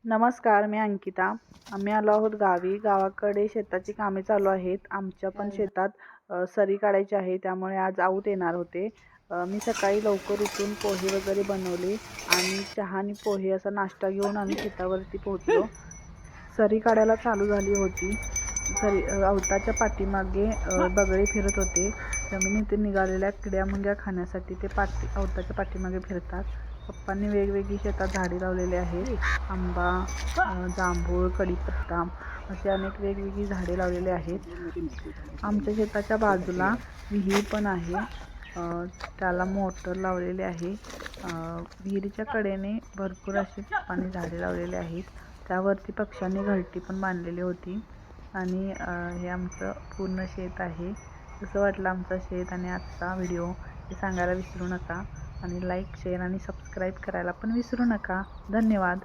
नमस्कार, मी अंकिता. आम्ही आलो आहोत गावी. गावाकडे शेताची कामे चालू आहेत. आमच्या पण शेतात सरी काढायची आहे, त्यामुळे आज आऊत येणार होते. मी सकाळी लवकर उठून पोहे वगैरे बनवले आणि चहा आणि पोहे असा नाश्ता घेऊन आम्ही शेतावरती पोहोचलो. सरी काढायला चालू झाली होती. आवताच्या पाठीमागे बगळे फिरत होते. जमिनीतून निघालेल्या किड्यामुंग्या खाण्यासाठी ते आवताच्या पाठीमागे फिरतात. पप्पांनी वेगवेगळी शेतात झाडे लावलेली आहेत. आंबा, जांभूळ, कडीपत्ता असे अनेक वेगवेगळी झाडे लावलेली आहेत. आमच्या शेताच्या बाजूला विहीर पण आहे. त्याला मोटर लावलेली आहे. विहिरीच्या कडेने भरपूर अशी पप्पांनी झाडे लावलेली आहेत. त्यावरती पक्ष्यांनी घरटी पण बांधलेली होती. आणि हे आमचं पूर्ण शेत आहे. कसं वाटलं आमचं शेत आणि आजचा व्हिडिओ हे सांगायला विसरू नका. आणि लाईक, शेअर आणि सबस्क्राईब करायला पण विसरू नका. धन्यवाद.